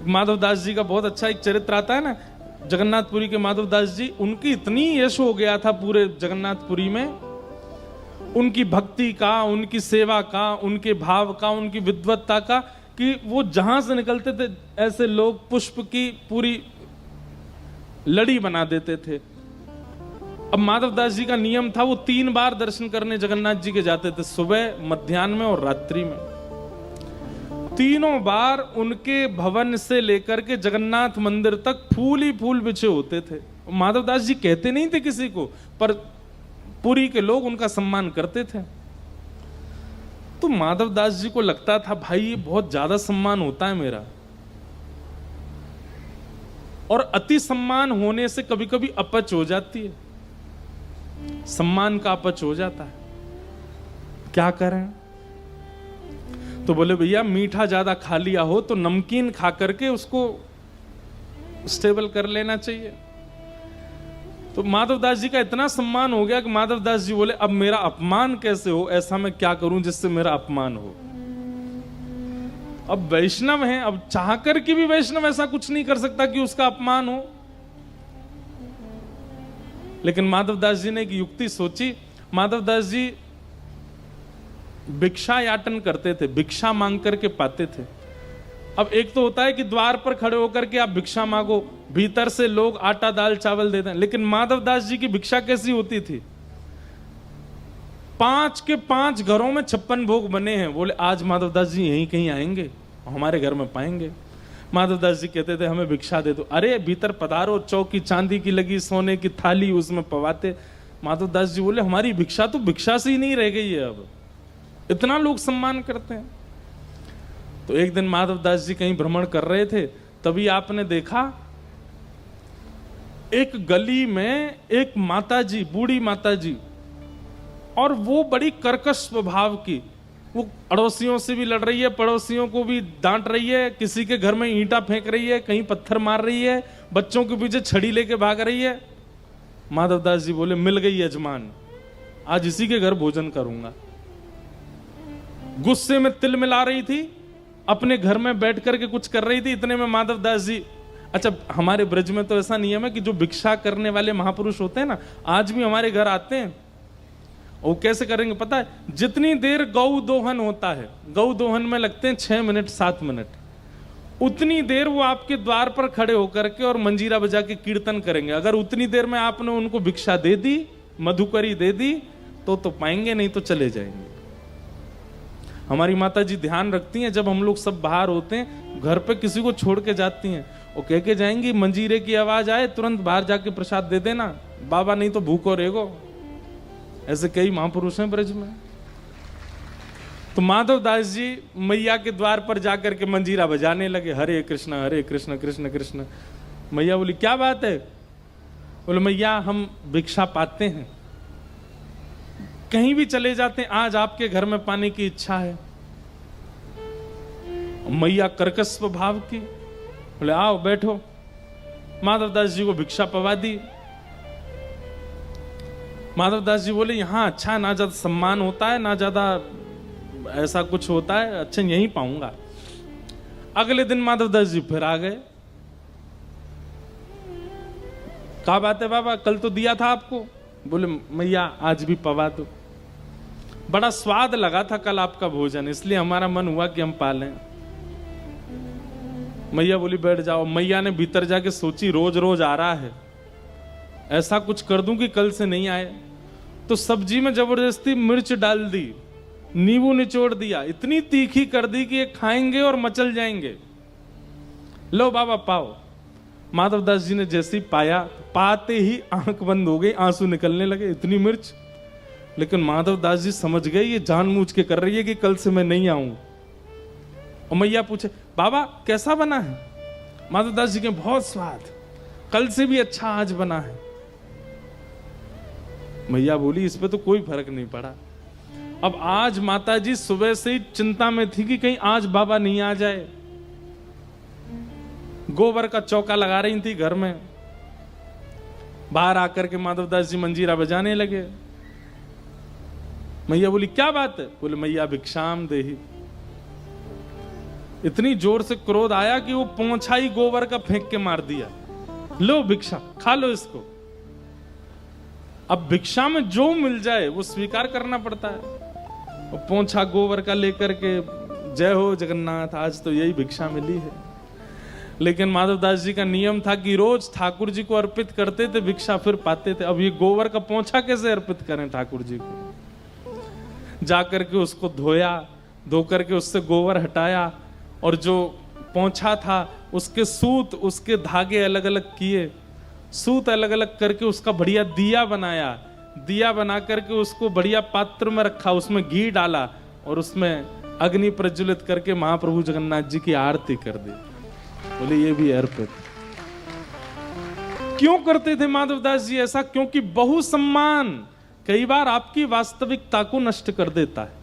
माधवदास जी का बहुत अच्छा एक चरित्र आता है ना, जगन्नाथपुरी के माधवदास जी, उनकी इतनी यश हो गया था पूरे जगन्नाथपुरी में, उनकी भक्ति का, उनकी सेवा का, उनके भाव का, उनकी विद्वत्ता का, कि वो जहां से निकलते थे ऐसे लोग पुष्प की पूरी लड़ी बना देते थे। अब माधवदास जी का नियम था, वो 3 बार दर्शन करने जगन्नाथ जी के जाते थे, सुबह, मध्याह्न में और रात्रि में। तीनों बार उनके भवन से लेकर के जगन्नाथ मंदिर तक फूल ही फूल बिछे होते थे। माधवदास जी कहते नहीं थे किसी को, पर पुरी के लोग उनका सम्मान करते थे। तो माधवदास जी को लगता था भाई ये बहुत ज्यादा सम्मान होता है मेरा, और अति सम्मान होने से कभी कभी अपच हो जाती है, सम्मान का अपच हो जाता है, क्या करें? तो बोले भैया मीठा ज्यादा खा लिया हो तो नमकीन खा करके उसको स्टेबल कर लेना चाहिए। तो माधवदास जी का इतना सम्मान हो गया कि माधवदास जी बोले अब मेरा अपमान कैसे हो, ऐसा मैं क्या करूं जिससे मेरा अपमान हो। अब वैष्णव हैं, अब चाहकर के भी वैष्णव ऐसा कुछ नहीं कर सकता कि उसका अपमान हो। लेकिन माधवदास जी ने एक युक्ति सोची। माधवदास जी भिक्षा याटन करते थे, भिक्षा मांग करके पाते थे। अब एक तो होता है कि द्वार पर खड़े होकर के आप भिक्षा मांगो, भीतर से लोग आटा दाल चावल देते हैं, लेकिन माधवदास जी की भिक्षा कैसी होती थी? 5 के 5 घरों में 56 भोग बने हैं। बोले आज माधवदास जी यहीं कहीं आएंगे, हमारे घर में पाएंगे। माधवदास जी कहते थे हमें भिक्षा दे दो। अरे भीतर पधारो, चौकी चांदी की लगी, सोने की थाली, उसमें पवाते। माधवदास जी बोले हमारी भिक्षा तो भिक्षा से ही नहीं रह गई है, अब इतना लोग सम्मान करते हैं। तो एक दिन माधवदास जी कहीं भ्रमण कर रहे थे, तभी आपने देखा एक गली में एक माताजी, बूढ़ी माताजी, और वो बड़ी कर्कश स्वभाव की, वो अड़ोसियों से भी लड़ रही है, पड़ोसियों को भी डांट रही है, किसी के घर में ईंटा फेंक रही है, कहीं पत्थर मार रही है, बच्चों के पीछे छड़ी लेके भाग रही है। माधवदास जी बोले मिल गई यजमान, आज इसी के घर भोजन करूंगा। गुस्से में तिल मिला रही थी, अपने घर में बैठ करके कुछ कर रही थी। इतने में माधवदास जी, अच्छा हमारे ब्रज में तो ऐसा नियम है कि जो भिक्षा करने वाले महापुरुष होते हैं ना, आज भी हमारे घर आते हैं। वो कैसे करेंगे पता है? जितनी देर गौ दोहन होता है, गौ दोहन में लगते हैं 6 मिनट 7 मिनट, उतनी देर वो आपके द्वार पर खड़े होकर के और मंजीरा बजा के कीर्तन करेंगे। अगर उतनी देर में आपने उनको भिक्षा दे दी, मधुकरी दे दी, तो पाएंगे, नहीं तो चले जाएंगे। हमारी माता जी ध्यान रखती हैं, जब हम लोग सब बाहर होते हैं, घर पे किसी को छोड़ के जाती हैं, वो कह के जाएंगी मंजीरे की आवाज आए तुरंत बाहर जाके प्रसाद दे देना बाबा, नहीं तो भूखो रहेगो। ऐसे कई महापुरुष हैं ब्रज में। तो माधवदास जी मैया के द्वार पर जाकर के मंजीरा बजाने लगे, हरे कृष्ण कृष्ण कृष्ण। मैया बोली क्या बात है? बोले मैया हम भिक्षा पाते हैं, कहीं भी चले जाते हैं, आज आपके घर में पाने की इच्छा है। मैया कर्कश स्वभाव की, बोले आओ बैठो। माधवदास जी को भिक्षा पवा दी। माधवदास जी बोले यहां अच्छा ना ज्यादा सम्मान होता है, ना ज्यादा ऐसा कुछ होता है, अच्छा यहीं पाऊंगा। अगले दिन माधवदास जी फिर आ गए। क्या बात है बाबा, कल तो दिया था आपको? बोले मैया आज भी पवा दो, बड़ा स्वाद लगा था कल आपका भोजन, इसलिए हमारा मन हुआ कि हम पालें। मैया बोली बैठ जाओ। मैया ने भीतर जाके सोची रोज रोज आ रहा है, ऐसा कुछ कर दूं कि कल से नहीं आए। तो सब्जी में जबरदस्ती मिर्च डाल दी, नींबू निचोड़ दिया, इतनी तीखी कर दी कि ये खाएंगे और मचल जाएंगे। लो बाबा पाओ। माधवदास जी ने जैसे ही पाया, पाते ही आंख बंद हो गई, आंसू निकलने लगे, इतनी मिर्च। लेकिन माधवदास जी समझ गए ये जानबूझ के कर रही है कि कल से मैं नहीं आऊं। और मैया पूछे बाबा कैसा बना है? माधवदास जी के बहुत स्वाद, कल से भी अच्छा आज बना है। मैया बोली इस पे तो कोई फर्क नहीं पड़ा। अब आज माता जी सुबह से ही चिंता में थी कि कहीं आज बाबा नहीं आ जाए। गोबर का चौका लगा रही थी घर में। बाहर आकर के माधवदास जी मंजीरा बजाने लगे। मैया बोली क्या बात है? बोले मैया भिक्षाम देही। इतनी जोर से क्रोध आया कि वो पोंछा ही गोबर का फेंक के मार दिया। लो भिक्षा, खा लो इसको। अब भिक्षा में जो मिल जाए वो स्वीकार करना पड़ता है। वो पोंछा गोबर का लेकर के, जय हो जगन्नाथ, आज तो यही भिक्षा मिली है। लेकिन माधवदास जी का नियम था कि रोज ठाकुर जी को अर्पित करते थे भिक्षा, फिर पाते थे। अब ये गोबर का पोंछा कैसे अर्पित करें ठाकुर जी को? जाकर के उसको धोया, धो करके उससे गोबर हटाया, और जो पोंछा था उसके सूत, उसके धागे अलग अलग किए, सूत अलग अलग करके उसका बढ़िया दिया बनाया। दिया बना करके उसको बढ़िया पात्र में रखा, उसमें घी डाला और उसमें अग्नि प्रज्वलित करके महाप्रभु जगन्नाथ जी की आरती कर दी। बोले ये भी अर्पित। क्यों करते थे माधवदास जी ऐसा? क्योंकि बहु सम्मान कई बार आपकी वास्तविकता को नष्ट कर देता है।